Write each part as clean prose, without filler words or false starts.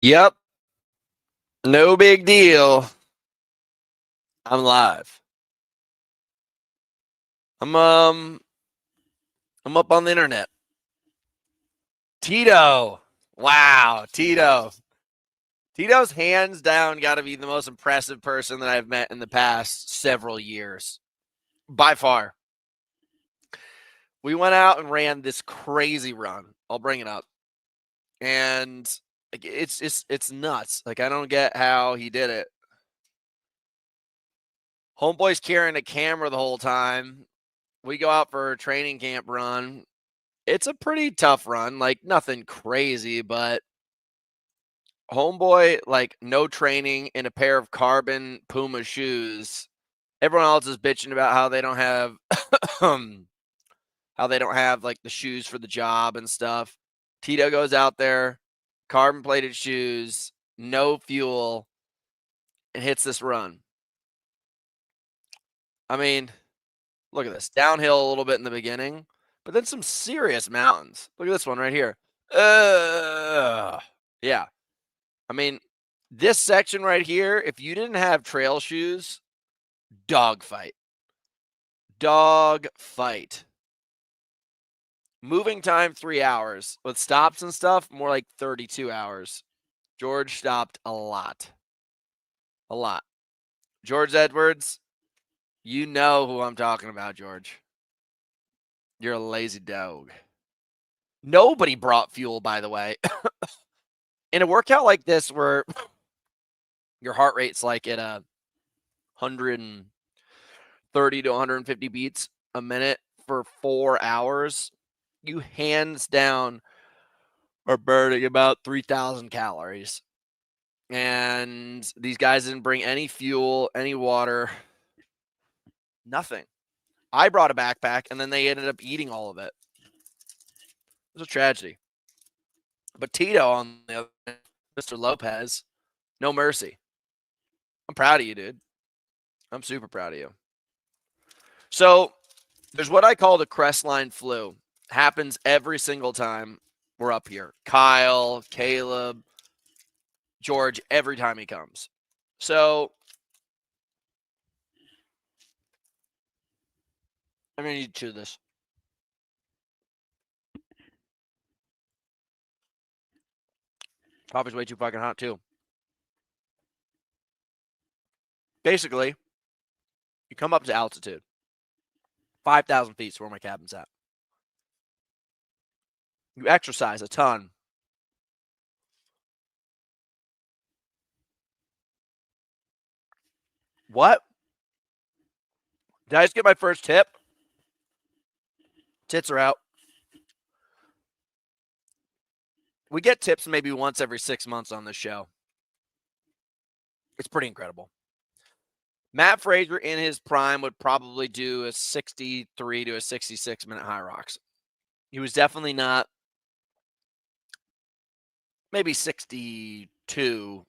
Yep. No big deal. I'm live. I'm I'm up on the internet. Tito. Wow, Tito. Tito's hands down got to be the most impressive person that I've met in the past several years. By far. We went out and ran this crazy run. I'll bring it up. And it's nuts. Like, I don't get how he did it. Homeboy's carrying a camera the whole time. We go out for a training camp run. It's a pretty tough run, like nothing crazy, but homeboy, like no training in a pair of carbon Puma shoes. Everyone else is bitching about how they don't have like the shoes for the job and stuff. Tito goes out there, carbon plated shoes, no fuel, and hits this run. I mean, look at this. Downhill a little bit in the beginning, but then some serious mountains. Look at this one right here. Yeah. I mean, this section right here, if you didn't have trail shoes, dogfight. Dogfight. Moving time 3 hours. With stops and stuff, more like 32 hours. George stopped a lot. A lot. George Edwards, you know who I'm talking about, George. You're a lazy dog. Nobody brought fuel, by the way. In a workout like this where your heart rate's like at 130 to 150 beats a minute for 4 hours, you hands down are burning about 3,000 calories. And these guys didn't bring any fuel, any water, nothing. I brought a backpack, and then they ended up eating all of it. It was a tragedy. But Tito, on the other hand, Mr. Lopez, no mercy. I'm proud of you, dude. I'm super proud of you. So there's what I call the Crestline flu. Happens every single time we're up here. Kyle, Caleb, George, every time he comes. So I'm going to need to chew this. Coffee's way too fucking hot, too. Basically, you come up to altitude. 5,000 feet is where my cabin's at. You exercise a ton. What? Did I just get my first tip? Tits are out. We get tips maybe once every 6 months on this show. It's pretty incredible. Matt Fraser in his prime would probably do a 63 to a 66 minute Hyrox. He was definitely not maybe 62.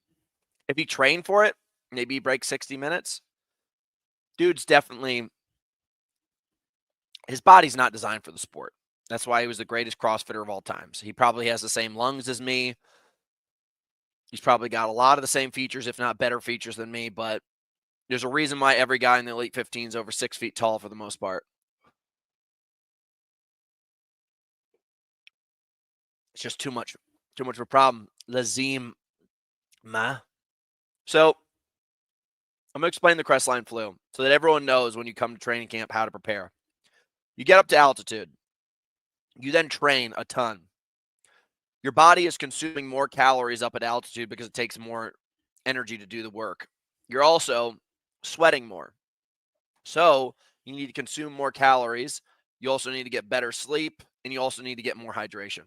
If he trained for it, maybe he breaks 60 minutes. Dude's definitely, his body's not designed for the sport. That's why he was the greatest CrossFitter of all time. So he probably has the same lungs as me. He's probably got a lot of the same features, if not better features than me, but there's a reason why every guy in the Elite 15 is over 6 feet tall for the most part. It's just too much of a problem. Lazim, ma. So I'm going to explain the Crestline flu so that everyone knows when you come to training camp how to prepare. You get up to altitude. You then train a ton. Your body is consuming more calories up at altitude because it takes more energy to do the work. You're also sweating more. So you need to consume more calories. You also need to get better sleep, and you also need to get more hydration.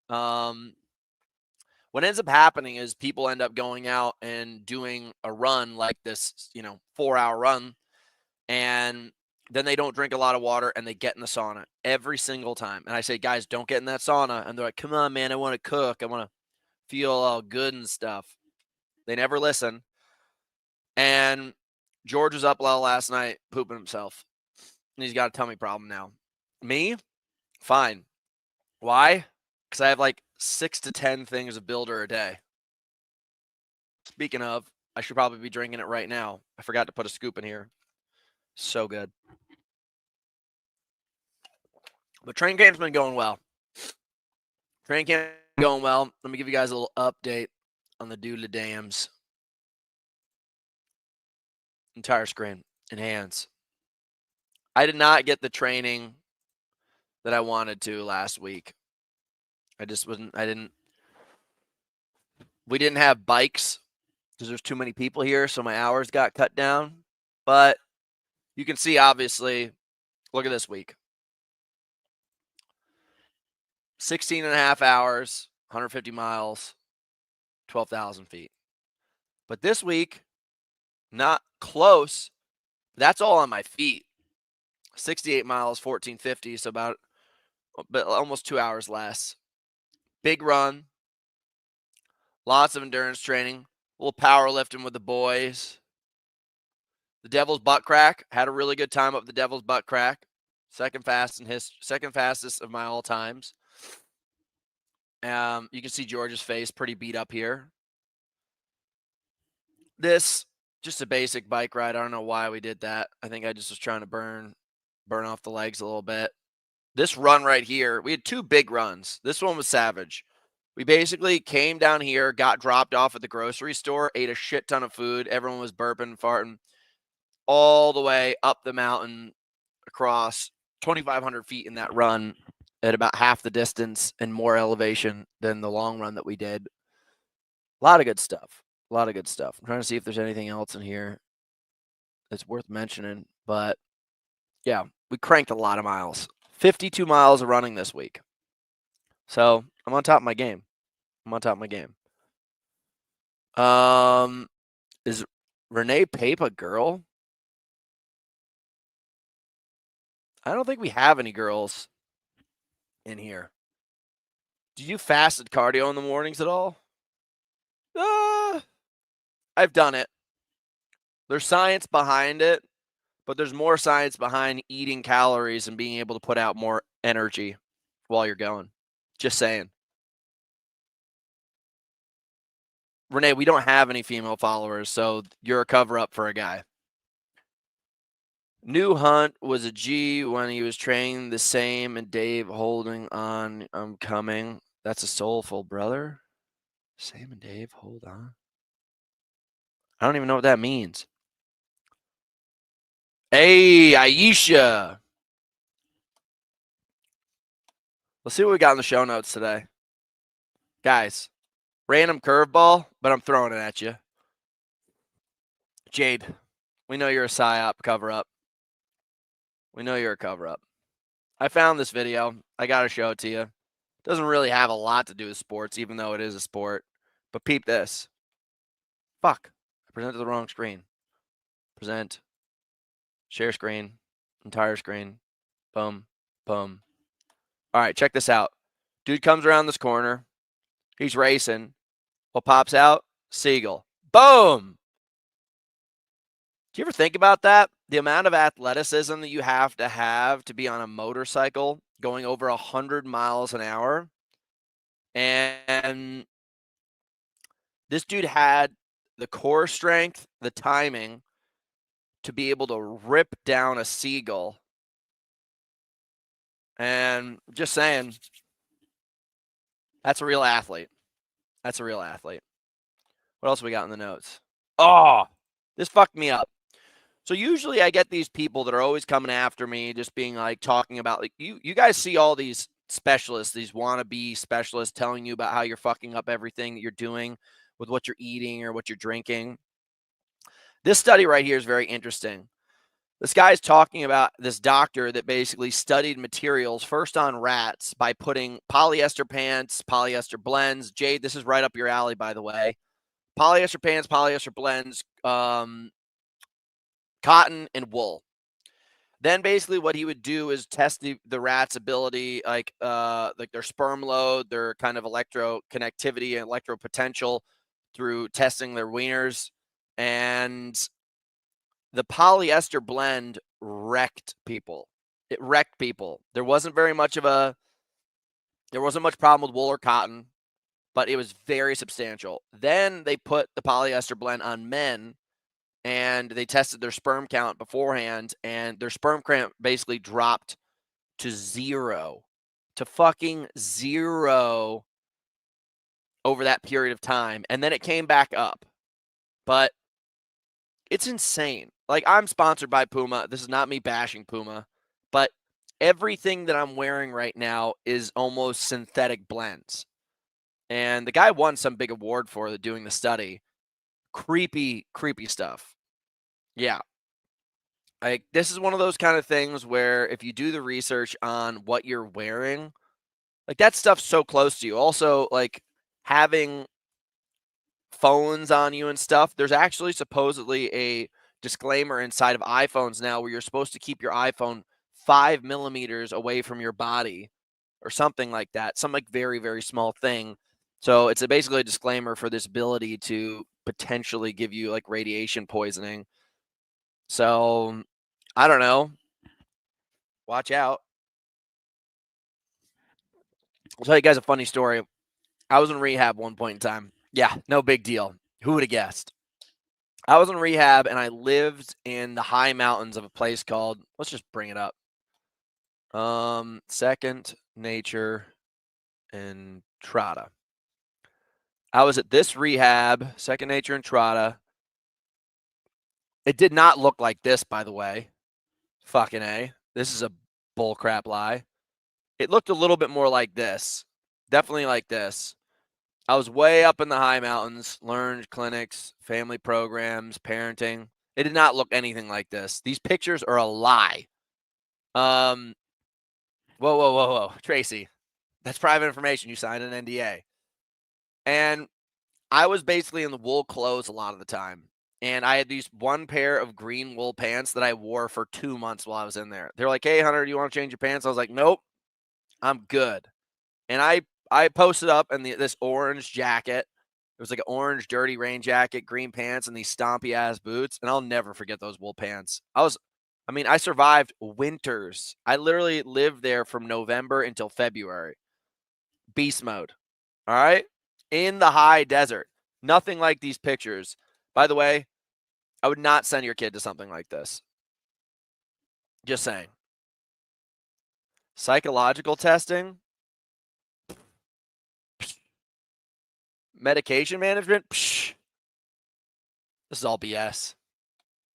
What ends up happening is people end up going out and doing a run like this, 4-hour run, and then they don't drink a lot of water and they get in the sauna every single time. And I say, guys, don't get in that sauna. And they're like, come on, man, I want to cook. I want to feel all good and stuff. They never listen. And George was up last night pooping himself. And he's got a tummy problem now. Me? Fine. Why? Because I have like 6 to 10 things of Builder a day. Speaking of, I should probably be drinking it right now. I forgot to put a scoop in here. So good. But training camp's been going well. Training camp going well. Let me give you guys a little update on the doodle dams. Entire screen. Enhance. I did not get the training that I wanted to last week. We didn't have bikes because there's too many people here, so my hours got cut down. But you can see, obviously, look at this week. 16 and a half hours, 150 miles, 12,000 feet. But this week, not close. That's all on my feet. 68 miles, 1450, so about almost 2 hours less. Big run. Lots of endurance training. A little powerlifting with the boys. The Devil's Butt Crack. Had a really good time up the Devil's Butt Crack. Second fastest of my all times. You can see George's face pretty beat up here. This, just a basic bike ride. I don't know why we did that. I think I just was trying to burn off the legs a little bit. This run right here, we had 2 big runs. This one was savage. We basically came down here, got dropped off at the grocery store, ate a shit ton of food. Everyone was burping, farting, all the way up the mountain across 2,500 feet in that run at about half the distance and more elevation than the long run that we did. A lot of good stuff. A lot of good stuff. I'm trying to see if there's anything else in here that's worth mentioning. But, yeah, we cranked a lot of miles. 52 miles of running this week. So, I'm on top of my game. Is Renee Pape a girl? I don't think we have any girls in here. Do you fasted cardio in the mornings at all? I've done it. There's science behind it, but there's more science behind eating calories and being able to put out more energy while you're going. Just saying. Renee, we don't have any female followers, so you're a cover-up for a guy. New Hunt was a G when he was training the same, and Dave holding on. I'm coming. That's a soulful brother. Sam and Dave, hold on. I don't even know what that means. Hey, Aisha. Let's see what we got in the show notes today. Guys, random curveball, but I'm throwing it at you. Jade, we know you're a PSYOP cover-up. We know you're a cover-up. I found this video. I got to show it to you. It doesn't really have a lot to do with sports, even though it is a sport. But peep this. Fuck. I presented the wrong screen. Present. Share screen. Entire screen. Boom. Boom. All right, check this out. Dude comes around this corner. He's racing. What pops out? Seagull. Boom! Do you ever think about that? The amount of athleticism that you have to be on a motorcycle going over 100 miles an hour. And this dude had the core strength, the timing to be able to rip down a seagull. And just saying, that's a real athlete. That's a real athlete. What else we got in the notes? Oh, this fucked me up. So usually I get these people that are always coming after me, just being like talking about, like, you guys see all these specialists, these wannabe specialists telling you about how you're fucking up everything that you're doing with what you're eating or what you're drinking. This study right here is very interesting. This guy's talking about this doctor that basically studied materials first on rats by putting polyester pants, polyester blends. Jade, this is right up your alley, by the way. Polyester pants, polyester blends, cotton and wool. Then basically what he would do is test the rat's ability, like their sperm load, their kind of electroconnectivity and electropotential through testing their wieners. And the polyester blend wrecked people. It wrecked people. There wasn't very much of a There wasn't much problem with wool or cotton, but it was very substantial. Then they put the polyester blend on men, and they tested their sperm count beforehand, and their sperm count basically dropped to zero, to fucking zero over that period of time. And then it came back up. But it's insane. Like, I'm sponsored by Puma. This is not me bashing Puma, but everything that I'm wearing right now is almost synthetic blends. And the guy won some big award for doing the study. Creepy, creepy stuff. Yeah. Like, this is one of those kind of things where if you do the research on what you're wearing, like, that stuff's so close to you. Also, like, having phones on you and stuff, there's actually supposedly a disclaimer inside of iPhones now where you're supposed to keep your iPhone 5 millimeters away from your body or something like that. Some like very, very small thing. So it's basically a disclaimer for this ability to potentially give you like radiation poisoning. So I don't know. Watch out. I'll tell you guys a funny story. I was in rehab one point in time. Yeah, no big deal. Who would have guessed? I was in rehab and I lived in the high mountains of a place called, let's just bring it up. Second Nature in Trotta. I was at this rehab, Second Nature in Trotta. It did not look like this, by the way. Fucking A. This is a bullcrap lie. It looked a little bit more like this. Definitely like this. I was way up in the high mountains, learned clinics, family programs, parenting. It did not look anything like this. These pictures are a lie. Whoa, Tracy. That's private information. You signed an NDA. And I was basically in the wool clothes a lot of the time. And I had these one pair of green wool pants that I wore for 2 months while I was in there. They're like, hey, Hunter, do you want to change your pants? I was like, nope, I'm good. And I posted up in this orange jacket. It was like an orange dirty rain jacket, green pants, and these stompy ass boots. And I'll never forget those wool pants. I survived winters. I literally lived there from November until February. Beast mode. All right. In the high desert. Nothing like these pictures. By the way, I would not send your kid to something like this. Just saying. Psychological testing, medication management. Psh. This is all BS.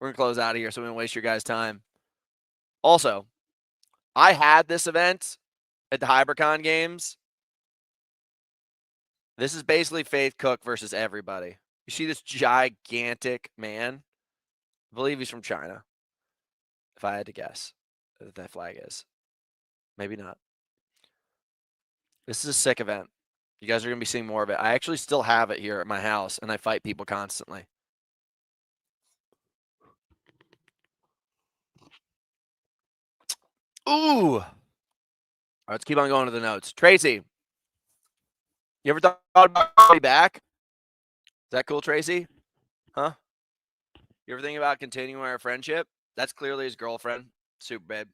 We're going to close out of here so we don't waste your guys' time. Also, I had this event at the HyperCon games. This is basically Faith Cook versus everybody. You see this gigantic man? I believe he's from China. If I had to guess what that flag is. Maybe not. This is a sick event. You guys are going to be seeing more of it. I actually still have it here at my house, and I fight people constantly. Ooh. All right, let's keep on going to the notes. Tracy, you ever thought about coming back? Is that cool, Tracy? Huh? You ever think about continuing our friendship? That's clearly his girlfriend. Super babe.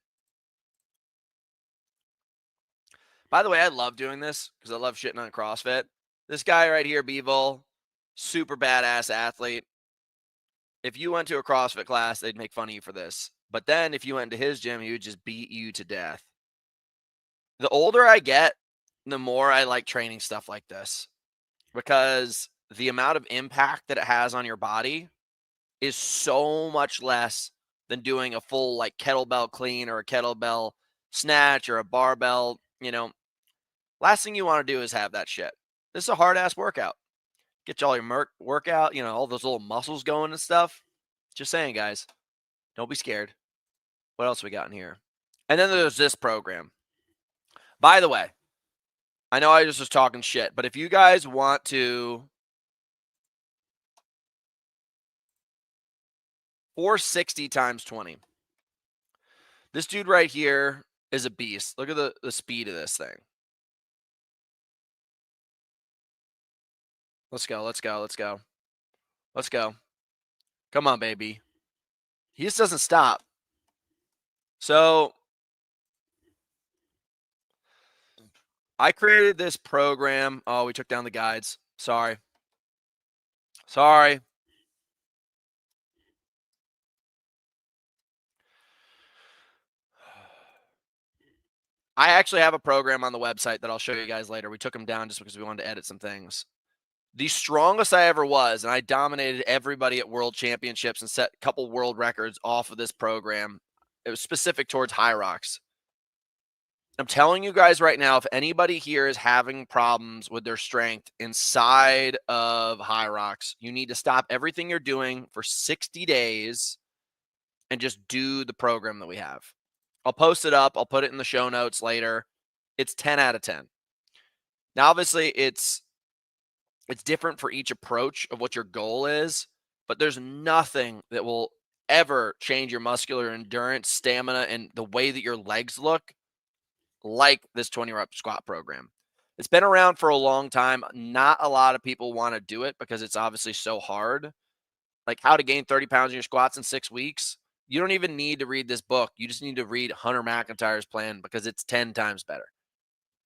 By the way, I love doing this because I love shitting on CrossFit. This guy right here, Beevil, super badass athlete. If you went to a CrossFit class, they'd make fun of you for this. But then if you went to his gym, he would just beat you to death. The older I get, the more I like training stuff like this because the amount of impact that it has on your body is so much less than doing a full like kettlebell clean or a kettlebell snatch or a barbell. Last thing you want to do is have that shit. This is a hard ass workout. Get you all your workout, all those little muscles going and stuff. Just saying, guys, don't be scared. What else we got in here? And then there's this program. By the way, I know I just was talking shit, but if you guys want to 460 times 20. This dude right here is a beast. Look at the speed of this thing. Let's go. Let's go. Let's go. Let's go. Come on, baby. He just doesn't stop. So I created this program. Oh, we took down the guides. Sorry. I actually have a program on the website that I'll show you guys later. We took them down just because we wanted to edit some things. The strongest I ever was, and I dominated everybody at world championships and set a couple world records off of this program. It was specific towards Hyrox. I'm telling you guys right now, if anybody here is having problems with their strength inside of Hyrox, you need to stop everything you're doing for 60 days and just do the program that we have. I'll post it up. I'll put it in the show notes later. It's 10 out of 10. Now, obviously, it's different for each approach of what your goal is, but there's nothing that will ever change your muscular endurance, stamina, and the way that your legs look like this 20 rep squat program. It's been around for a long time. Not a lot of people want to do it because it's obviously so hard. Like how to gain 30 pounds in your squats in 6 weeks. You don't even need to read this book. You just need to read Hunter McIntyre's plan because it's 10 times better.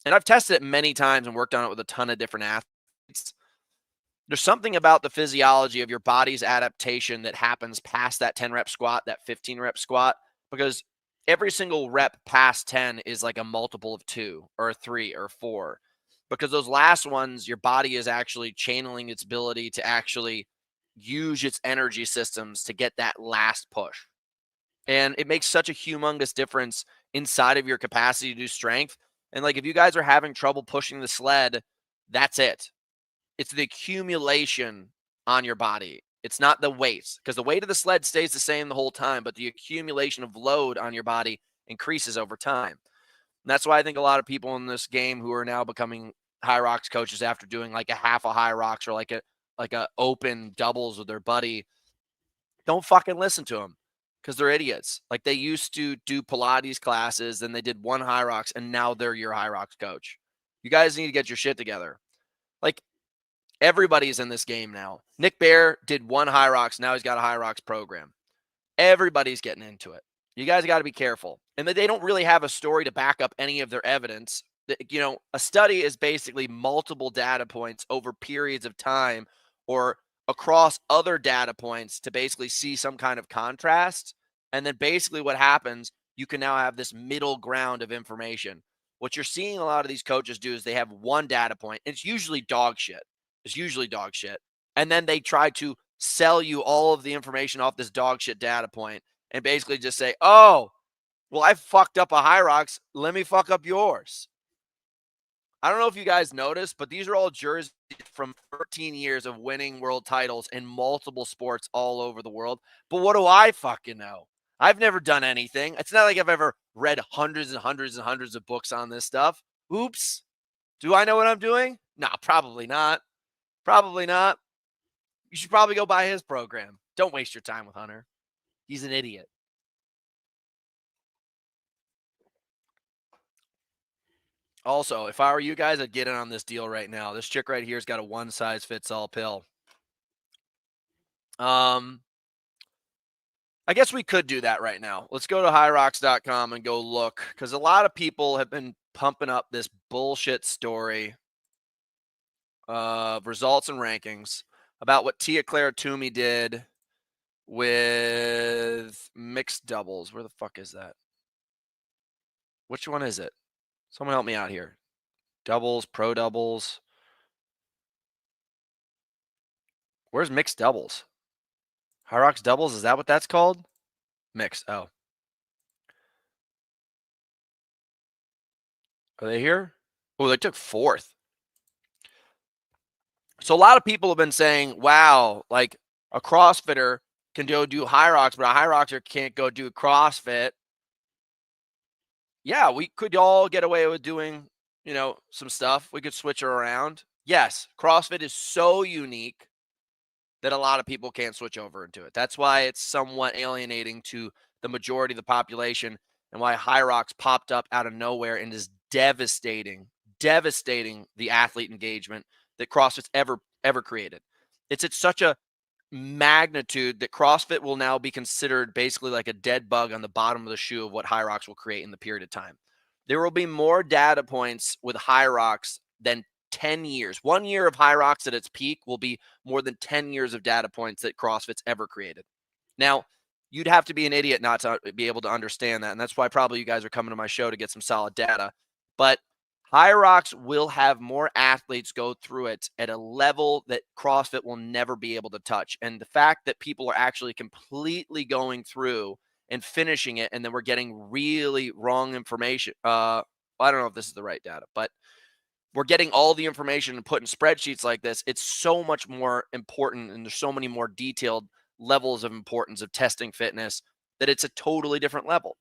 And I've tested it many times and worked on it with a ton of different athletes. There's something about the physiology of your body's adaptation that happens past that 10 rep squat, that 15 rep squat, because every single rep past 10 is like a multiple of 2 or a 3 or 4. Because those last ones, your body is actually channeling its ability to actually use its energy systems to get that last push. And it makes such a humongous difference inside of your capacity to do strength. And like if you guys are having trouble pushing the sled, that's it. It's the accumulation on your body. It's not the weight, because the weight of the sled stays the same the whole time, but the accumulation of load on your body increases over time. And that's why I think a lot of people in this game who are now becoming Hyrox coaches after doing like a half a Hyrox or like a open doubles with their buddy, don't fucking listen to them because they're idiots. Like they used to do Pilates classes, then they did one Hyrox, and now they're your Hyrox coach. You guys need to get your shit together. Like everybody's in this game now. Nick Bear did one Hyrox, now he's got a Hyrox program. Everybody's getting into it. You guys got to be careful. And they don't really have a story to back up any of their evidence. You know, a study is basically multiple data points over periods of time or across other data points to basically see some kind of contrast. And then basically what happens, you can now have this middle ground of information. What you're seeing a lot of these coaches do is they have one data point. It's usually dog shit. And then they try to sell you all of the information off this dog shit data point and basically just say, oh, well, I fucked up a Hyrox. Let me fuck up yours. I don't know if you guys noticed, but these are all jerseys from 13 years of winning world titles in multiple sports all over the world. But what do I fucking know? I've never done anything. It's not like I've ever read hundreds and hundreds and hundreds of books on this stuff. Oops. Do I know what I'm doing? No, probably not. Probably not. You should probably go buy his program. Don't waste your time with Hunter. He's an idiot. Also, if I were you guys, I'd get in on this deal right now. This chick right here's got a one-size-fits-all pill. I guess we could do that right now. Let's go to hyrox.com and go look, because a lot of people have been pumping up this bullshit story of results and rankings about what Tia-Clair Toomey did with mixed doubles. Where the fuck is that? Which one is it? Someone help me out here. Doubles, pro doubles. Where's mixed doubles? Hyrox doubles, is that what that's called? Mixed. Oh. Are they here? Oh, they took 4th. So a lot of people have been saying, wow, like a CrossFitter can go do Hyrox, but a Hyroxer can't go do CrossFit. Yeah, we could all get away with doing, some stuff. We could switch her around. Yes, CrossFit is so unique that a lot of people can't switch over into it. That's why it's somewhat alienating to the majority of the population and why Hyrox popped up out of nowhere and is devastating the athlete engagement that CrossFit's ever created. It's at such a magnitude that CrossFit will now be considered basically like a dead bug on the bottom of the shoe of what Hyrox will create in the period of time. There will be more data points with Hyrox than 10 years. 1 year of Hyrox at its peak will be more than 10 years of data points that CrossFit's ever created. Now, you'd have to be an idiot not to be able to understand that. And that's why probably you guys are coming to my show to get some solid data. But Hyrox will have more athletes go through it at a level that CrossFit will never be able to touch. And the fact that people are actually completely going through and finishing it, and then we're getting really wrong information. I don't know if this is the right data, but we're getting all the information and put in spreadsheets like this. It's so much more important, and there's so many more detailed levels of importance of testing fitness that it's a totally different level.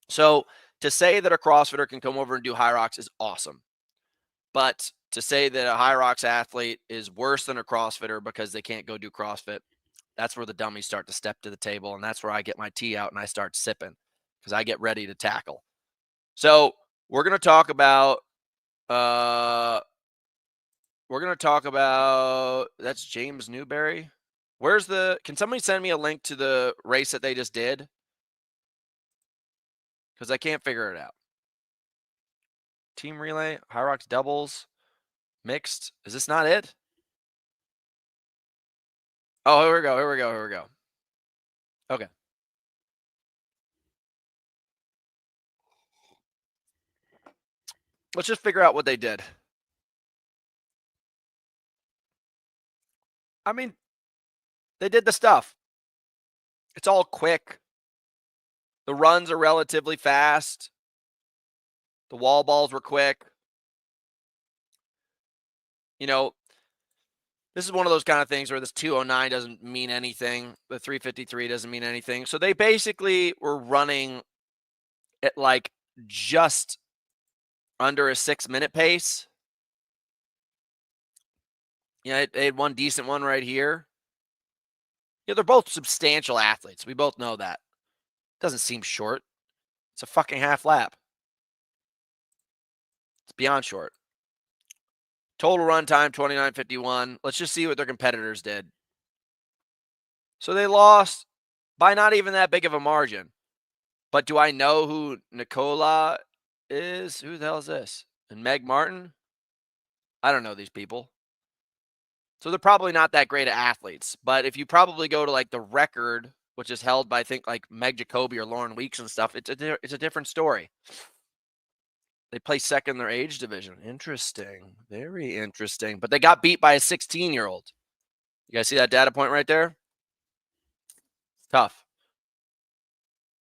So to say that a CrossFitter can come over and do Hyrox is awesome. But to say that a Hyrox athlete is worse than a CrossFitter because they can't go do CrossFit, that's where the dummies start to step to the table. And that's where I get my tea out and I start sipping because I get ready to tackle. So we're going to talk about, that's James Newbury. Can somebody send me a link to the race that they just did? Because I can't figure it out. Team relay, Hyrox doubles, mixed. Is this not it? Oh, here we go. Okay. Let's just figure out what they did. I mean, they did the stuff. It's all quick. The runs are relatively fast. The wall balls were quick. You know, this is one of those kind of things where this 209 doesn't mean anything. The 353 doesn't mean anything. So they basically were running at like just under a 6-minute pace. Yeah, they had one decent one right here. Yeah, they're both substantial athletes. We both know that. Doesn't seem short. It's a fucking half lap. It's beyond short. Total run time, 29:51. Let's just see what their competitors did. So they lost by not even that big of a margin. But do I know who Nicola is? Who the hell is this? And Meg Martin? I don't know these people. So they're probably not that great of athletes. But if you probably go to like the record, which is held by I think like Meg Jacoby or Lauren Weeks and stuff, it's a different story. They play second in their age division. Interesting. Very interesting. But they got beat by a 16-year-old. You guys see that data point right there? It's tough.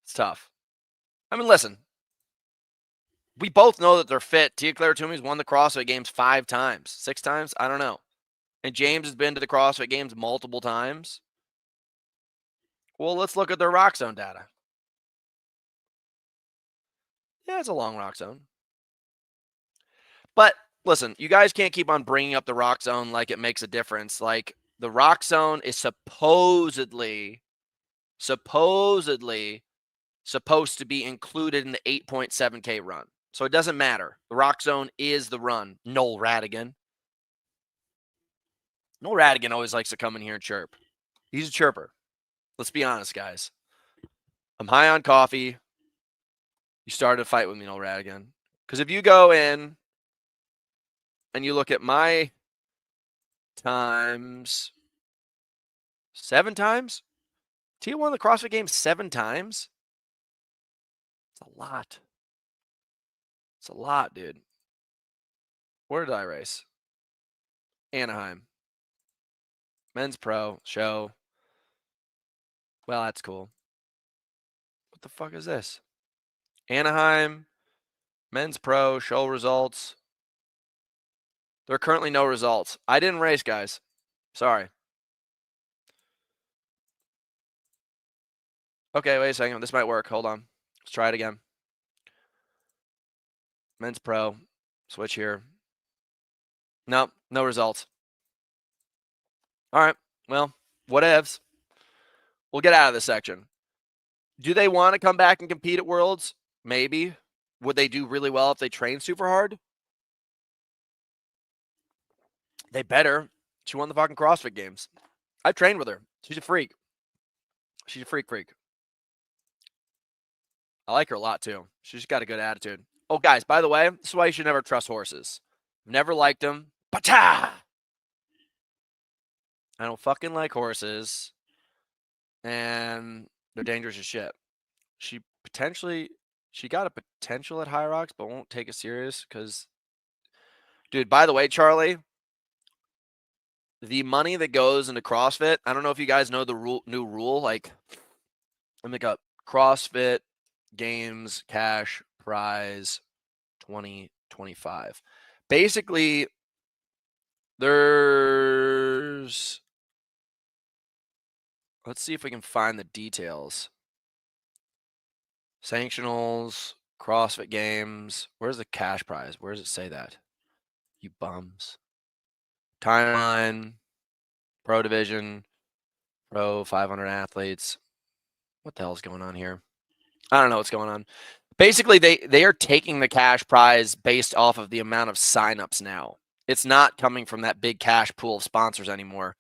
It's tough. I mean, listen. We both know that they're fit. Tia-Clair Toomey's won the CrossFit Games 5 times. 6 times? I don't know. And James has been to the CrossFit Games multiple times. Well, let's look at their rock zone data. Yeah, it's a long rock zone. But listen, you guys can't keep on bringing up the rock zone like it makes a difference. Like the rock zone is supposedly supposed to be included in the 8.7K run. So it doesn't matter. The rock zone is the run. Noel Radigan. Noel Radigan always likes to come in here and chirp. He's a chirper. Let's be honest, guys. I'm high on coffee. You started a fight with me, Noel Radigan. Because if you go in and you look at my times 7 times, Tia won the CrossFit Games 7 times. It's a lot. It's a lot, dude. Where did I race? Anaheim. Men's Pro show. Well, that's cool. What the fuck is this? Anaheim. Men's Pro show results. There are currently no results. I didn't race, guys. Sorry. Okay, wait a second. This might work. Hold on. Let's try it again. Men's Pro. Switch here. Nope, no results. All right. Well, whatevs. We'll get out of this section. Do they want to come back and compete at Worlds? Maybe. Would they do really well if they train super hard? They better. She won the fucking CrossFit Games. I trained with her. She's a freak. She's a freak. I like her a lot, too. She's got a good attitude. Oh, guys, by the way, this is why you should never trust horses. Never liked them. Pata! I don't fucking like horses. And they're dangerous as shit. She got a potential at Hyrox, but won't take it serious because, dude, by the way, Charlie, the money that goes into CrossFit, I don't know if you guys know the new rule. Like, let me look up CrossFit Games cash prize 2025. Basically, let's see if we can find the details. Sanctionals, CrossFit Games. Where's the cash prize? Where does it say that? You bums. Timeline, Pro Division, Pro 500 athletes. What the hell is going on here? I don't know what's going on. Basically, they are taking the cash prize based off of the amount of signups now. It's not coming from that big cash pool of sponsors anymore.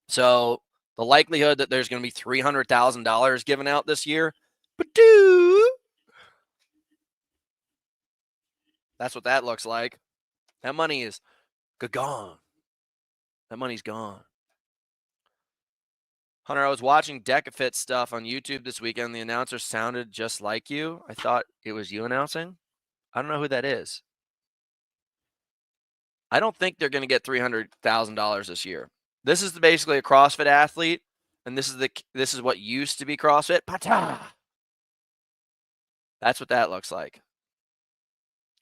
So the likelihood that there's going to be $300,000 given out this year, that's what that looks like. That money is gone. That money's gone. Hunter, I was watching DecaFit stuff on YouTube this weekend. The announcer sounded just like you. I thought it was you announcing. I don't know who that is. I don't think they're going to get $300,000 this year. This is basically a CrossFit athlete, and this is what used to be CrossFit. Pata! That's what that looks like.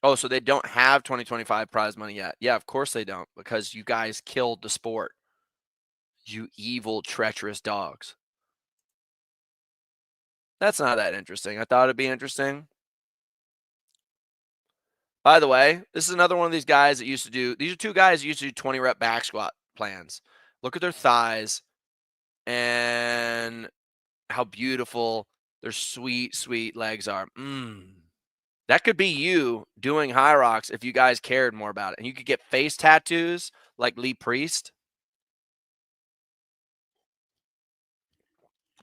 Oh, so they don't have 2025 prize money yet. Yeah, of course they don't, because you guys killed the sport. You evil, treacherous dogs. That's not that interesting. I thought it'd be interesting. By the way, this is another one of these guys that used to do, these are two guys that used to do 20 rep back squat plans. Look at their thighs and how beautiful their sweet, sweet legs are. That could be you doing Hyrox if you guys cared more about it. And you could get face tattoos like Lee Priest.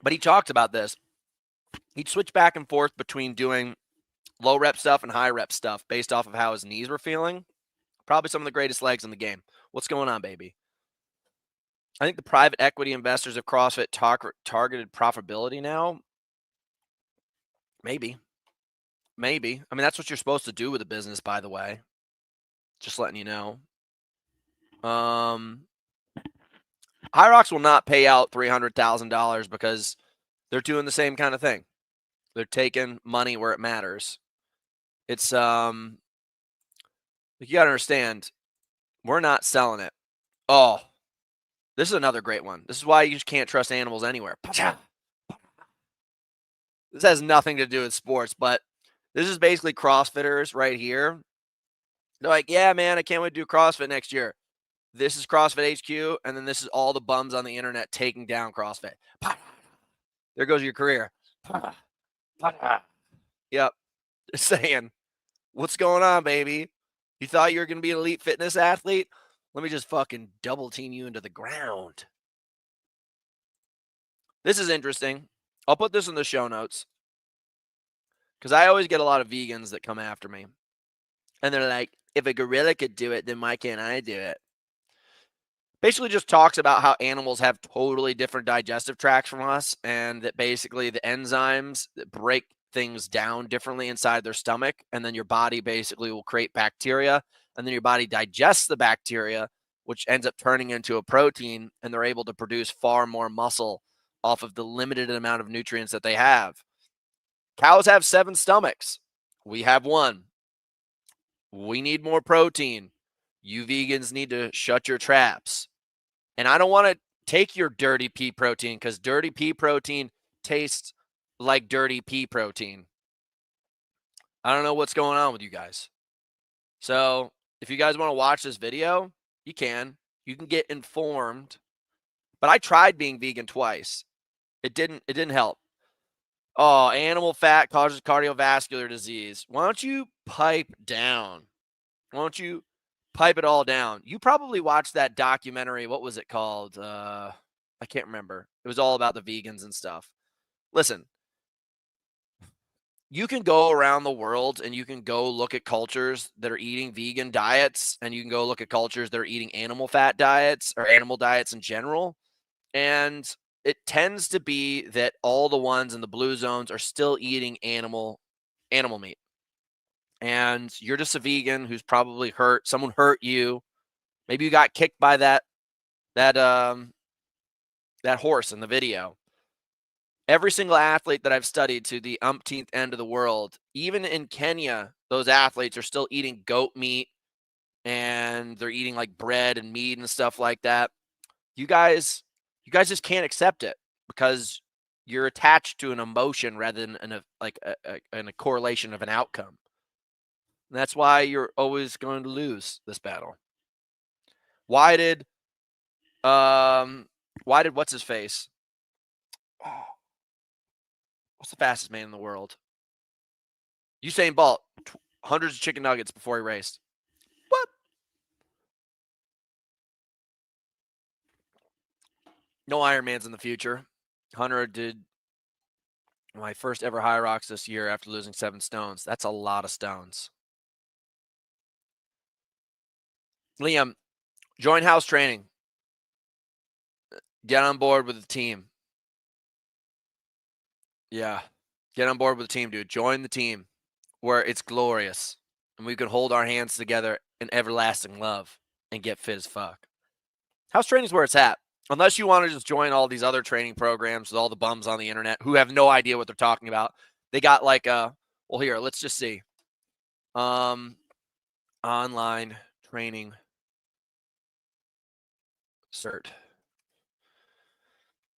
But he talked about this. He'd switch back and forth between doing low rep stuff and high rep stuff based off of how his knees were feeling. Probably some of the greatest legs in the game. What's going on, baby? I think the private equity investors of CrossFit targeted profitability now. Maybe. I mean, that's what you're supposed to do with a business, by the way. Just letting you know. Hyrox will not pay out $300,000 because they're doing the same kind of thing. They're taking money where it matters. It's you got to understand, we're not selling it. Oh, this is another great one. This is why you just can't trust animals anywhere. This has nothing to do with sports, but this is basically CrossFitters right here. They're like, yeah, man, I can't wait to do CrossFit next year. This is CrossFit HQ, and then this is all the bums on the internet taking down CrossFit. There goes your career. Yep. Just saying. What's going on, baby? You thought you were going to be an elite fitness athlete? Let me just fucking double team you into the ground. This is interesting. I'll put this in the show notes because I always get a lot of vegans that come after me. And they're like, if a gorilla could do it, then why can't I do it? Basically just talks about how animals have totally different digestive tracts from us, and that basically the enzymes that break things down differently inside their stomach, and then your body basically will create bacteria, and then your body digests the bacteria, which ends up turning into a protein, and they're able to produce far more muscle off of the limited amount of nutrients that they have. Cows have 7 stomachs. We have 1. We need more protein. You vegans need to shut your traps. And I don't want to take your dirty pea protein because dirty pea protein tastes like dirty pea protein. I don't know what's going on with you guys. So if you guys want to watch this video, you can. You can get informed. But I tried being vegan twice. It didn't help. Oh, animal fat causes cardiovascular disease. Why don't you pipe down? Why don't you pipe it all down? You probably watched that documentary. What was it called? I can't remember. It was all about the vegans and stuff. Listen, you can go around the world and you can go look at cultures that are eating vegan diets, and you can go look at cultures that are eating animal fat diets or animal diets in general. And it tends to be that all the ones in the blue zones are still eating animal meat. And you're just a vegan who's probably hurt. Someone hurt you. Maybe you got kicked by that horse in the video. Every single athlete that I've studied to the umpteenth end of the world, even in Kenya, those athletes are still eating goat meat and they're eating like bread and meat and stuff like that. You guys just can't accept it because you're attached to an emotion rather than a correlation of an outcome. And that's why you're always going to lose this battle. Why did what's his face? Oh, what's the fastest man in the world? Usain Bolt, hundreds of chicken nuggets before he raced. What? No Ironmans in the future. Hunter did my first ever Hyrox this year after losing 7 stones. That's a lot of stones. Liam, join house training. Get on board with the team. Yeah. Get on board with the team, dude. Join the team where it's glorious and we can hold our hands together in everlasting love and get fit as fuck. House training is where it's at. Unless you want to just join all these other training programs with all the bums on the internet who have no idea what they're talking about. They got like here, let's just see. Online training cert.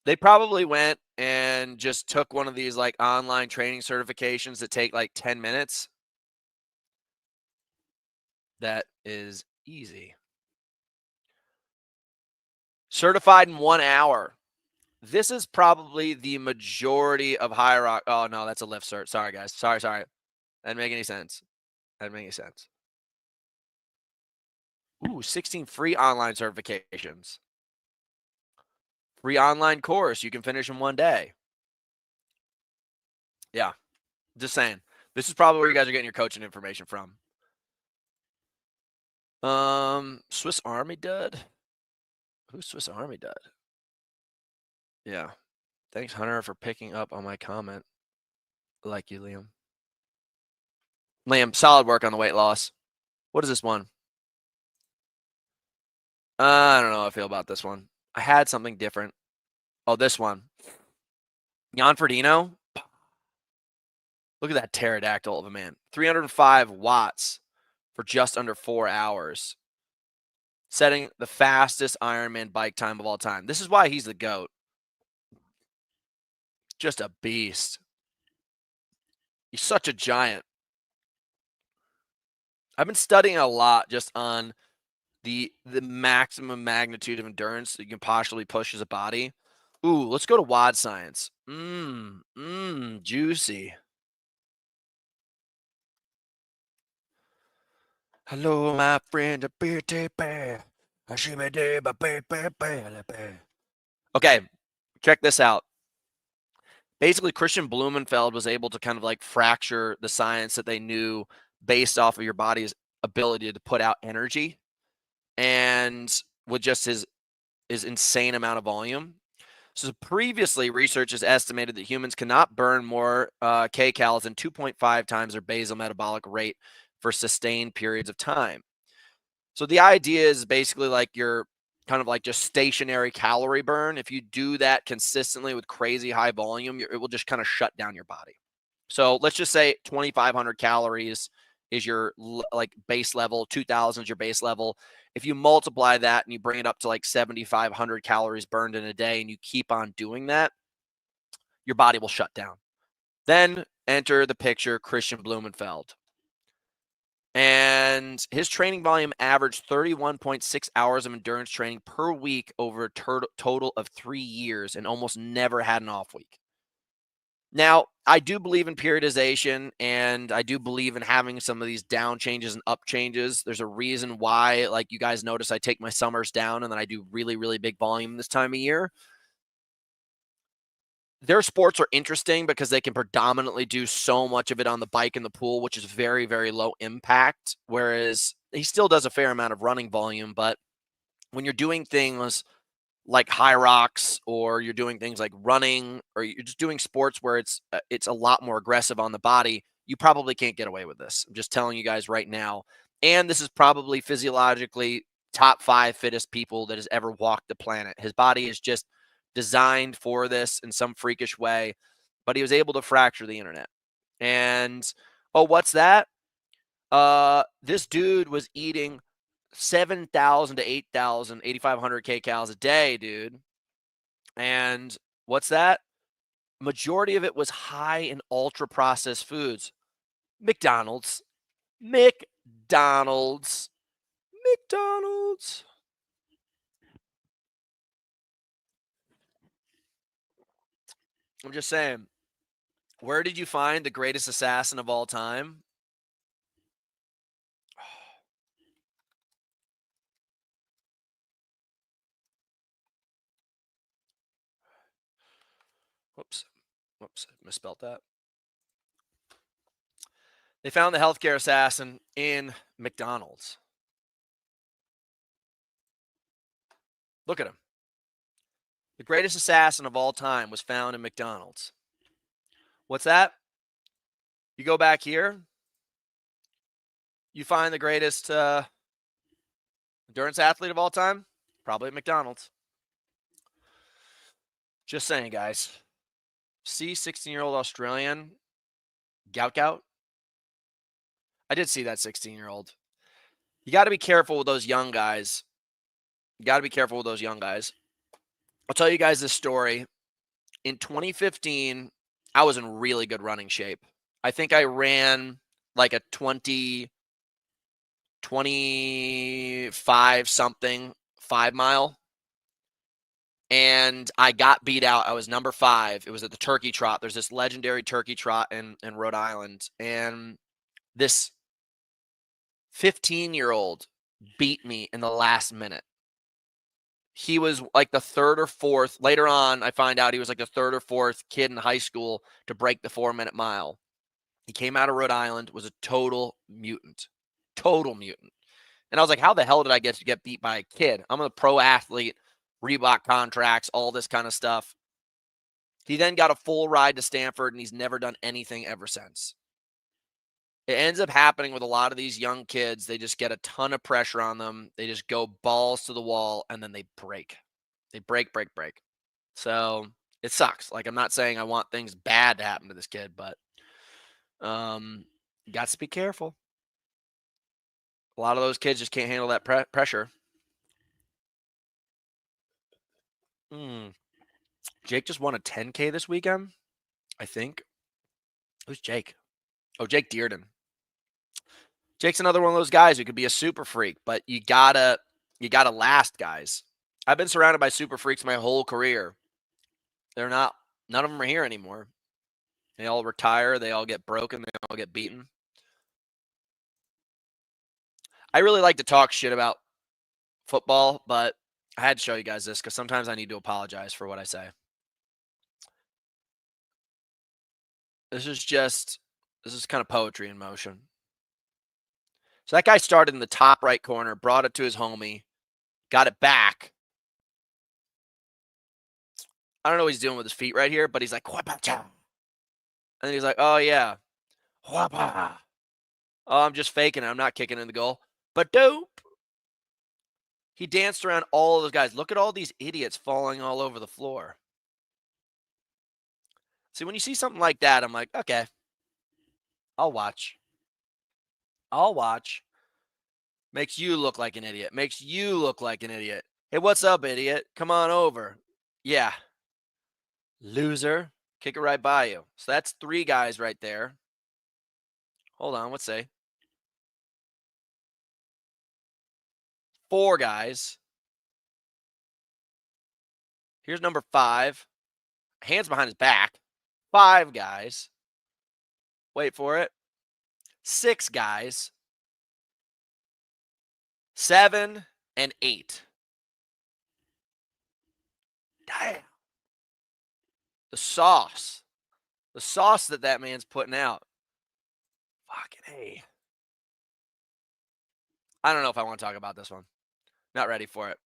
They probably went and just took one of these like online training certifications that take like 10 minutes. That is easy. Certified in 1 hour. This is probably the majority of Hyrox. Oh, no, that's a lift cert. Sorry, guys. Sorry. That didn't make any sense. Ooh, 16 free online certifications. Free online course you can finish in 1 day. Yeah, just saying. This is probably where you guys are getting your coaching information from. Swiss Army Dud? Who's Swiss Army Dud? Yeah. Thanks, Hunter, for picking up on my comment. Like you, Liam. Liam, solid work on the weight loss. What is this one? I don't know how I feel about this one. I had something different. Oh, this one. Jan Frodeno. Look at that pterodactyl of a man. 305 watts for just under 4 hours. Setting the fastest Ironman bike time of all time. This is why he's the GOAT. Just a beast. He's such a giant. I've been studying a lot just on the maximum magnitude of endurance that you can possibly push as a body. Ooh, let's go to WOD science. Juicy. Hello, my friend. Okay, check this out. Basically, Christian Blumenfeld was able to kind of like fracture the science that they knew based off of your body's ability to put out energy and with just his insane amount of volume. So previously, research has estimated that humans cannot burn more kcals than 2.5 times their basal metabolic rate for sustained periods of time. So the idea is basically like your kind of like just stationary calorie burn. If you do that consistently with crazy high volume, it will just kind of shut down your body. So let's just say 2,500 calories is your like base level, 2,000 is your base level. If you multiply that and you bring it up to like 7,500 calories burned in a day and you keep on doing that, your body will shut down. Then enter the picture Christian Blumenfeld. And his training volume averaged 31.6 hours of endurance training per week over a total of 3 years and almost never had an off week. Now, I do believe in periodization and I do believe in having some of these down changes and up changes. There's a reason why, like you guys notice, I take my summers down and then I do really, really big volume this time of year. their sports are interesting because they can predominantly do so much of it on the bike and the pool, which is very, very low impact. Whereas he still does a fair amount of running volume. But when you're doing things like Hyrox, or you're doing things like running, or you're just doing sports where it's a lot more aggressive on the body, you probably can't get away with this. I'm just telling you guys right now. And this is probably physiologically top 5 fittest people that has ever walked the planet. His body is just designed for this in some freakish way, but he was able to fracture the internet. And oh, what's that? This dude was eating 7,000 to 8,000, 8,500 kcals a day, dude. And what's that? Majority of it was high in ultra processed foods. McDonald's. McDonald's. McDonald's. I'm just saying, where did you find the greatest assassin of all time? Whoops. Whoops. Misspelled that. They found the healthcare assassin in McDonald's. Look at him. The greatest assassin of all time was found in McDonald's. What's that? You go back here, you find the greatest endurance athlete of all time, probably at McDonald's. Just saying, guys. See 16-year-old Australian Gout. I did see that 16-year-old. You got to be careful with those young guys. I'll tell you guys this story. In 2015, I was in really good running shape. I think I ran like a 25 something 5 mile. And I got beat out. I was number 5. It was at the Turkey Trot. There's this legendary Turkey Trot in Rhode Island. And this 15-year-old beat me in the last minute. He was like the 3rd or 4th. Later on, I find out he was like the 3rd or 4th kid in high school to break the 4-minute mile. He came out of Rhode Island, was a total mutant. And I was like, how the hell did I get beat by a kid? I'm a pro athlete, Reebok contracts, all this kind of stuff. He then got a full ride to Stanford, and he's never done anything ever since. It ends up happening with a lot of these young kids. They just get a ton of pressure on them. They just go balls to the wall, and then they break. They break. So it sucks. Like, I'm not saying I want things bad to happen to this kid, but you got to be careful. A lot of those kids just can't handle that pressure. Jake just won a 10K this weekend, I think. Who's Jake? Oh, Jake Dearden. Jake's another one of those guys who could be a super freak, but you gotta last, guys. I've been surrounded by super freaks my whole career. None of them are here anymore. They all retire, they all get broken, they all get beaten. I really like to talk shit about football, but I had to show you guys this because sometimes I need to apologize for what I say. This is kind of poetry in motion. So that guy started in the top right corner, brought it to his homie, got it back. I don't know what he's doing with his feet right here, but he's like, and then he's like, oh, yeah. Oh, I'm just faking it. I'm not kicking in the goal. But dope. He danced around all of those guys. Look at all these idiots falling all over the floor. See, when you see something like that, I'm like, okay, I'll watch. Makes you look like an idiot. Hey, what's up, idiot? Come on over. Yeah. Loser. Kick it right by you. So that's 3 guys right there. Hold on, let's say 4 guys. Here's number 5. Hands behind his back. 5 guys. Wait for it. 6 guys. 7 and 8. Damn. The sauce. The sauce that man's putting out. Fucking A. I don't know if I want to talk about this one. Not ready for it.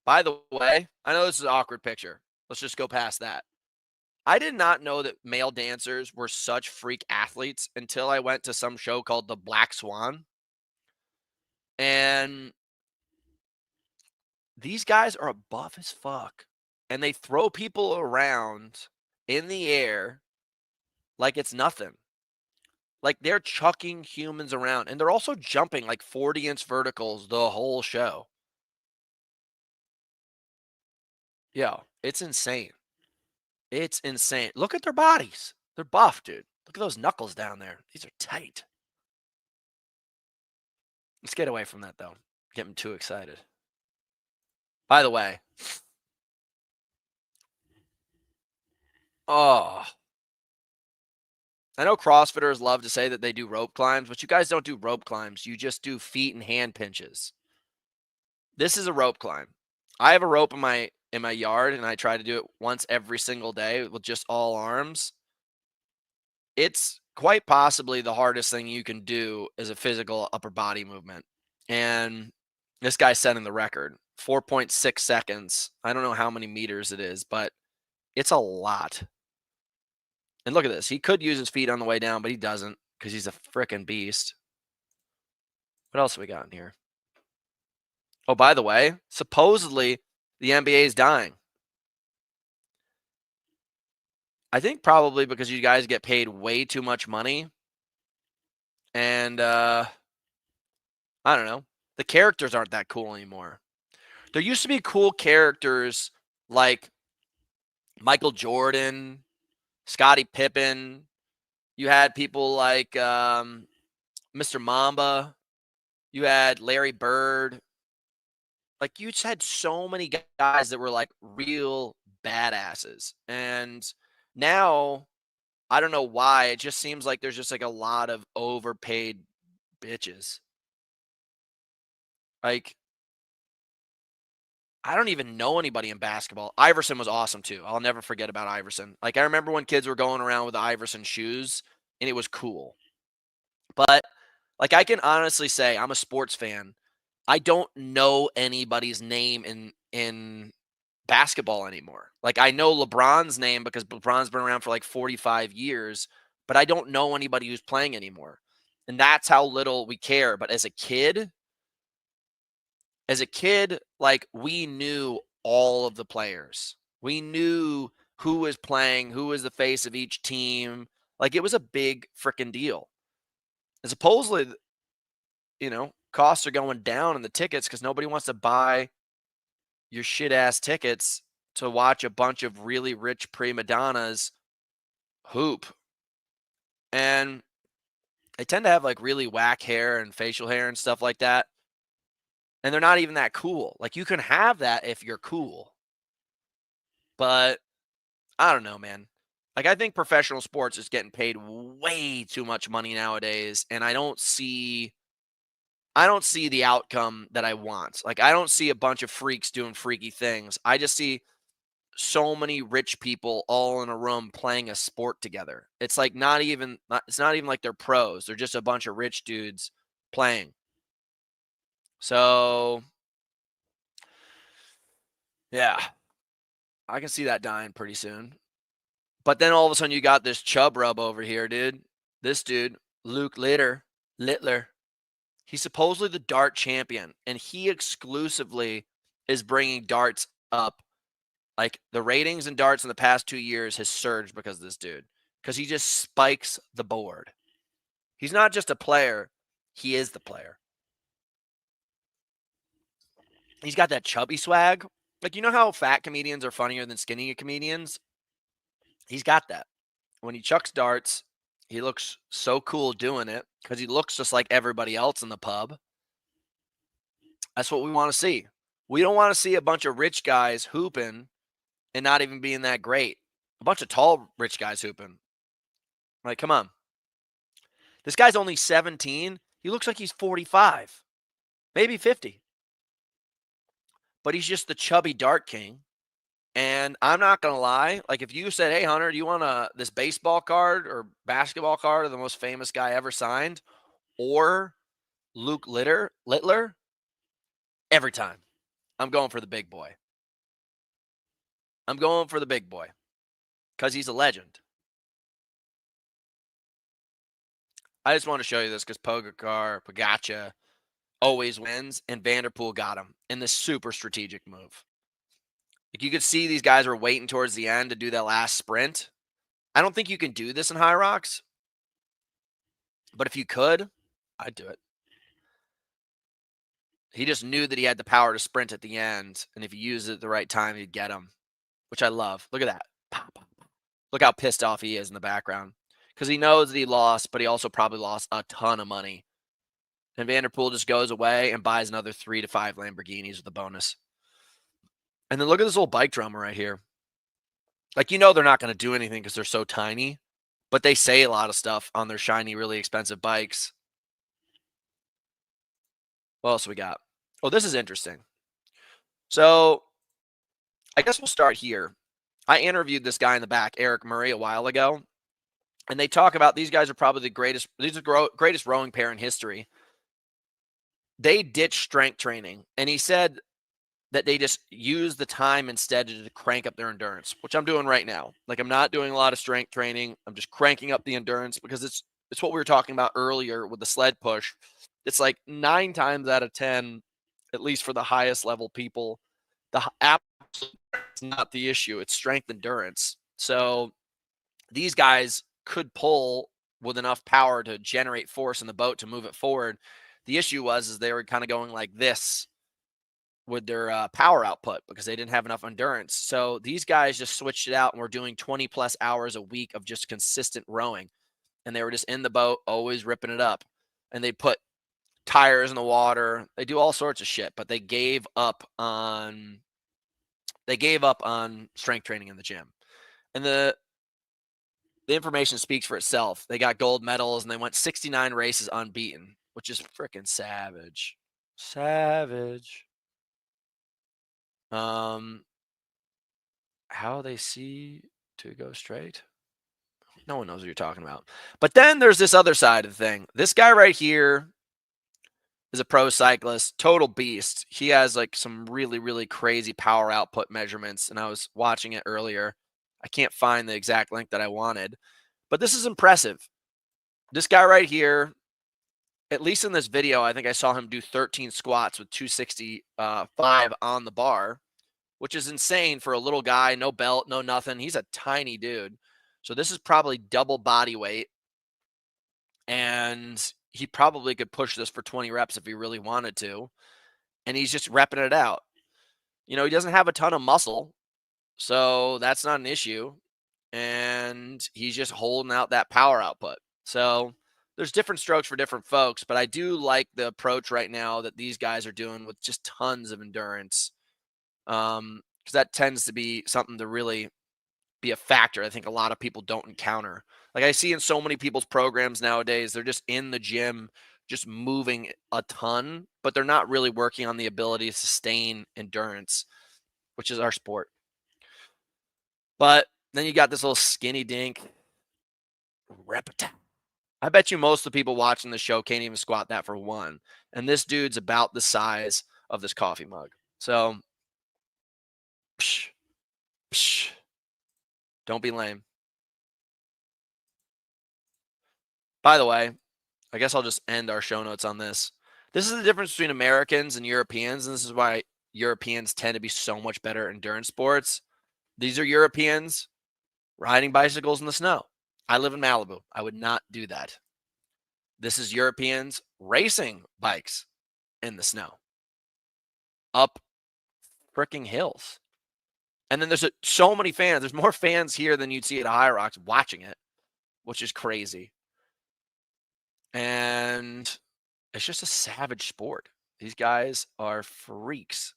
By the way, I know this is an awkward picture. Let's just go past that. I did not know that male dancers were such freak athletes until I went to some show called The Black Swan. And these guys are buff as fuck. And they throw people around in the air like it's nothing. Like they're chucking humans around. And they're also jumping like 40-inch verticals the whole show. Yo, it's insane. It's insane. Look at their bodies. They're buff, dude. Look at those knuckles down there. These are tight. Let's get away from that, though. Getting too excited. By the way. Oh. I know CrossFitters love to say that they do rope climbs, but you guys don't do rope climbs. You just do feet and hand pinches. This is a rope climb. I have a rope in my yard, and I try to do it once every single day with just all arms. It's quite possibly the hardest thing you can do as a physical upper body movement. And this guy's setting the record, 4.6 seconds. I don't know how many meters it is, but it's a lot. And look at this. He could use his feet on the way down, but he doesn't because he's a freaking beast. What else have we got in here? Oh, by the way, supposedly the NBA is dying. I think probably because you guys get paid way too much money. And I don't know. The characters aren't that cool anymore. There used to be cool characters like Michael Jordan, Scottie Pippen. You had people like Mr. Mamba. You had Larry Bird. Like, you just had so many guys that were like real badasses. And now, I don't know why. It just seems like there's just like a lot of overpaid bitches. Like, I don't even know anybody in basketball. Iverson was awesome too. I'll never forget about Iverson. Like, I remember when kids were going around with the Iverson shoes, and it was cool. But, like, I can honestly say I'm a sports fan. I don't know anybody's name in basketball anymore. Like, I know LeBron's name because LeBron's been around for like 45 years, but I don't know anybody who's playing anymore. And that's how little we care. But as a kid, like, we knew all of the players. We knew who was playing, who was the face of each team. Like, it was a big freaking deal. And supposedly, costs are going down in the tickets because nobody wants to buy your shit-ass tickets to watch a bunch of really rich prima donnas hoop. And they tend to have, like, really whack hair and facial hair and stuff like that. And they're not even that cool. Like, you can have that if you're cool. But I don't know, man. Like, I think professional sports is getting paid way too much money nowadays, and I don't see the outcome that I want. Like, I don't see a bunch of freaks doing freaky things. I just see so many rich people all in a room playing a sport together. It's like it's not even like they're pros. They're just a bunch of rich dudes playing. So, yeah, I can see that dying pretty soon. But then all of a sudden you got this chub rub over here, dude. This dude, Luke Littler. He's supposedly the dart champion, and he exclusively is bringing darts up. Like, the ratings in darts in the past 2 years has surged because of this dude, because he just spikes the board. He's not just a player. He is the player. He's got that chubby swag. Like, you know how fat comedians are funnier than skinny comedians? He's got that. When he chucks darts, he looks so cool doing it because he looks just like everybody else in the pub. That's what we want to see. We don't want to see a bunch of rich guys hooping and not even being that great. A bunch of tall, rich guys hooping. Like, come on. This guy's only 17. He looks like he's 45, maybe 50. But he's just the chubby dart king. And I'm not going to lie. Like, if you said, hey, Hunter, do you want this baseball card or basketball card of the most famous guy ever signed, or Luke Littler, every time I'm going for the big boy. I'm going for the big boy because he's a legend. I just want to show you this because Pogacar always wins, and Vanderpool got him in this super strategic move. Like, you could see these guys were waiting towards the end to do that last sprint. I don't think you can do this in Hyrox, but if you could, I'd do it. He just knew that he had the power to sprint at the end, and if he used it at the right time, he'd get him, which I love. Look at that. Look how pissed off he is in the background because he knows that he lost, but he also probably lost a ton of money. And Vanderpool just goes away and buys another 3 to 5 Lamborghinis with a bonus. And then look at this old bike drummer right here. Like, they're not going to do anything because they're so tiny, but they say a lot of stuff on their shiny, really expensive bikes. What else we got? Oh, this is interesting. So I guess we'll start here. I interviewed this guy in the back, Eric Murray, a while ago, and they talk about these guys are probably the greatest rowing pair in history. They ditched strength training, and he said that they just use the time instead to crank up their endurance, which I'm doing right now. Like, I'm not doing a lot of strength training. I'm just cranking up the endurance because it's what we were talking about earlier with the sled push. It's like 9 times out of 10, at least for the highest level people, the absolute is not the issue. It's strength endurance. So these guys could pull with enough power to generate force in the boat to move it forward. The issue was they were kind of going like this with their power output because they didn't have enough endurance. So these guys just switched it out and were doing 20 plus hours a week of just consistent rowing. And they were just in the boat, always ripping it up. And they put tires in the water. They do all sorts of shit, but they gave up on strength training in the gym. And the information speaks for itself. They got gold medals and they went 69 races unbeaten, which is freaking savage. Savage. How they see to go straight? No one knows what you're talking about. But then there's this other side of the thing. This guy right here is a pro cyclist, total beast. He has like some really, really crazy power output measurements, and I was watching it earlier. I can't find the exact link that I wanted, but this is impressive. This guy right here, at least in this video, I think I saw him do 13 squats with 265 on the bar, which is insane for a little guy, no belt, no nothing. He's a tiny dude. So this is probably double body weight. And he probably could push this for 20 reps if he really wanted to. And he's just repping it out. He doesn't have a ton of muscle, so that's not an issue. And he's just holding out that power output. So there's different strokes for different folks, but I do like the approach right now that these guys are doing with just tons of endurance. Because that tends to be something to really be a factor I think a lot of people don't encounter. Like, I see in so many people's programs nowadays, they're just in the gym, just moving a ton, but they're not really working on the ability to sustain endurance, which is our sport. But then you got this little skinny dink. I bet you most of the people watching the show can't even squat that for one. And this dude's about the size of this coffee mug. So, psh, psh. Don't be lame. By the way, I guess I'll just end our show notes on this. This is the difference between Americans and Europeans, and this is why Europeans tend to be so much better at endurance sports. These are Europeans riding bicycles in the snow. I live in Malibu. I would not do that. This is Europeans racing bikes in the snow up freaking hills. And then there's so many fans. There's more fans here than you'd see at Hyrox watching it, which is crazy. And it's just a savage sport. These guys are freaks.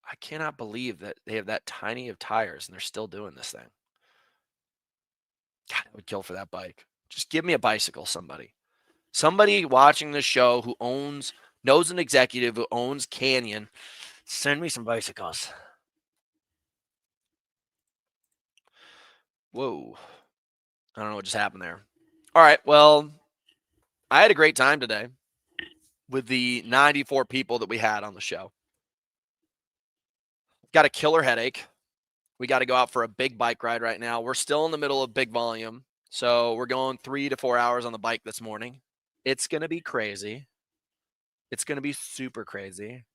I cannot believe that they have that tiny of tires and they're still doing this thing. God, I would kill for that bike. Just give me a bicycle, somebody. Somebody watching this show who knows an executive who owns Canyon, Send me some bicycles. Whoa. I don't know what just happened there. All right. Well, I had a great time today with the 94 people that we had on the show. Got a killer headache. We got to go out for a big bike ride right now. We're still in the middle of big volume. So we're going 3 to 4 hours on the bike this morning. It's going to be crazy. It's going to be super crazy.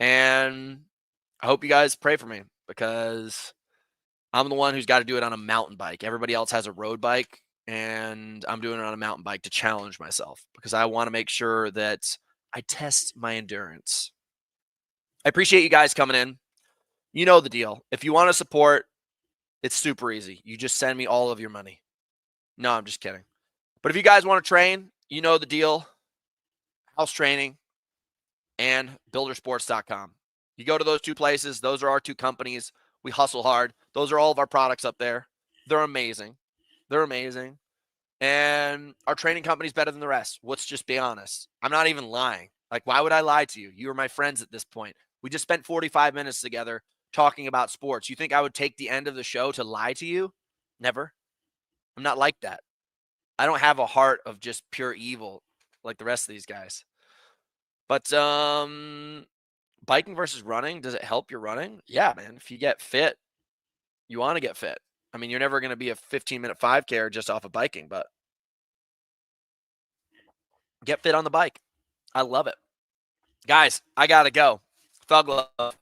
And I hope you guys pray for me because I'm the one who's got to do it on a mountain bike. Everybody else has a road bike, and I'm doing it on a mountain bike to challenge myself because I want to make sure that I test my endurance. I appreciate you guys coming in. You know the deal. If you want to support, it's super easy. You just send me all of your money. No, I'm just kidding. But if you guys want to train, you know the deal. House Training and buildersports.com. You go to those two places. Those are our two companies. We hustle hard. Those are all of our products up there. They're amazing. They're amazing. And our training company's better than the rest. Let's just be honest. I'm not even lying. Like, why would I lie to you? You are my friends at this point. We just spent 45 minutes together talking about sports. You think I would take the end of the show to lie to you? Never. I'm not like that. I don't have a heart of just pure evil like the rest of these guys. But biking versus running, does it help your running? Yeah, man. If you get fit, you want to get fit. I mean, you're never going to be a 15-minute 5K just off of biking, but get fit on the bike. I love it. Guys, I got to go. Thug love.